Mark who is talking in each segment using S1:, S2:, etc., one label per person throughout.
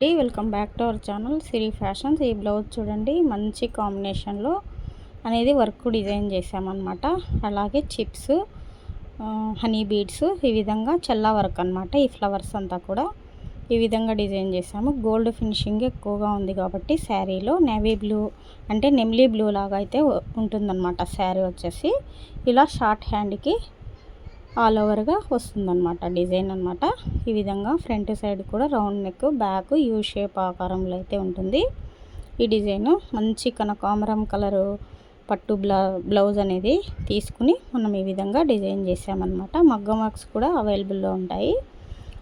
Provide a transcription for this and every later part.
S1: Welcome back to our channel Siri fashions. ఈ blouse చూడండి, మంచి కాంబినేషన్లో అనేది వర్క్ డిజైన్ చేసామన్నమాట. అలాగే చిప్స్, హనీ బీడ్స్, ఈ విధంగా చల్లా వర్క్ అనమాట. ఈ ఫ్లవర్స్ అంతా కూడా ఈ విధంగా డిజైన్ చేసాము. గోల్డ్ ఫినిషింగ్ ఎక్కువగా ఉంది కాబట్టి శారీలో నేవీ బ్లూ అంటే నెమ్లీ బ్లూ లాగా అయితే ఉంటుందన్నమాట. శారీ వచ్చేసి ఇలా షార్ట్ హ్యాండ్కి ఆల్ ఓవర్గా వస్తుందన్నమాట డిజైన్ అనమాట. ఈ విధంగా ఫ్రంట్ సైడ్ కూడా round neck, back U shape ఆకారంలో అయితే ఉంటుంది. ఈ డిజైన్ మంచి కనకాంబరం కలరు పట్టు బ్లౌజ్ అనేది తీసుకుని మనం ఈ విధంగా డిజైన్ చేసామన్నమాట. మగ్గం వర్క్స్ కూడా అవైలబుల్లో ఉంటాయి.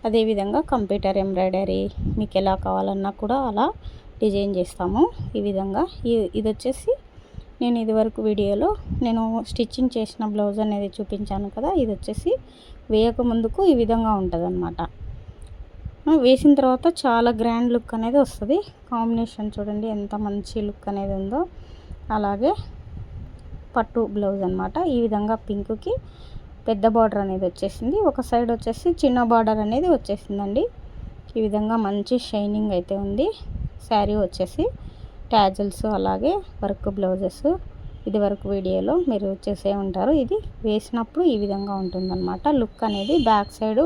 S1: అదేవిధంగా కంప్యూటర్ ఎంబ్రాయిడరీ మీకు ఎలా కావాలన్నా కూడా అలా డిజైన్ చేస్తాము. ఈ విధంగా ఇది వచ్చేసి నేను ఇదివరకు వీడియోలో నేను స్టిచ్చింగ్ చేసిన బ్లౌజ్ అనేది చూపించాను కదా. ఇది వచ్చేసి వేయక ముందుకు ఈ విధంగా ఉంటుందన్నమాట. వేసిన తర్వాత చాలా గ్రాండ్ లుక్ అనేది వస్తుంది. కాంబినేషన్ చూడండి ఎంత మంచి లుక్ అనేది ఉందో. అలాగే పట్టు బ్లౌజ్ అనమాట. ఈ విధంగా పింక్కి పెద్ద బార్డర్ అనేది వచ్చేసింది. ఒక సైడ్ వచ్చేసి చిన్న బార్డర్ అనేది వచ్చేసిందండి. ఈ విధంగా మంచి షైనింగ్ అయితే ఉంది. శారీ వచ్చేసి ట్యాజల్స్ అలాగే వర్క్ బ్లౌజెస్ ఇది వరకు వీడియోలో మీరు చేసే ఉంటారు. ఇది వేసినప్పుడు ఈ విధంగా ఉంటుందన్నమాట. లుక్ అనేది బ్యాక్ సైడు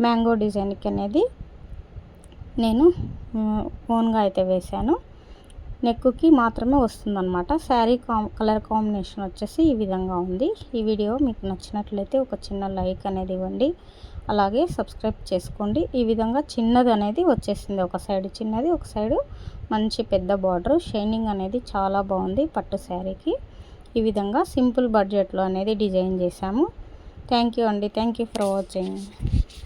S1: మ్యాంగో డిజైన్కి అనేది నేను ఓన్గా అయితే వేశాను. నెక్కి మాత్రమే వస్తుందన్నమాట. శారీ కలర్ కాంబినేషన్ వచ్చేసి ఈ విధంగా ఉంది. ఈ వీడియో మీకు నచ్చినట్లయితే ఒక చిన్న లైక్ అనేది ఇవ్వండి. అలాగే సబ్స్క్రైబ్ చేసుకోండి. ఈ విధంగా చిన్నది అనేది వచ్చేసింది. ఒక సైడ్ చిన్నది, ఒక సైడు మంచి పెద్ద బార్డర్. షైనింగ్ అనేది చాలా బాగుంది పట్టు శారీకి. ఈ విధంగా సింపుల్ బడ్జెట్లో అనేది డిజైన్ చేశాము. థ్యాంక్ యూ అండి. Thank you for watching.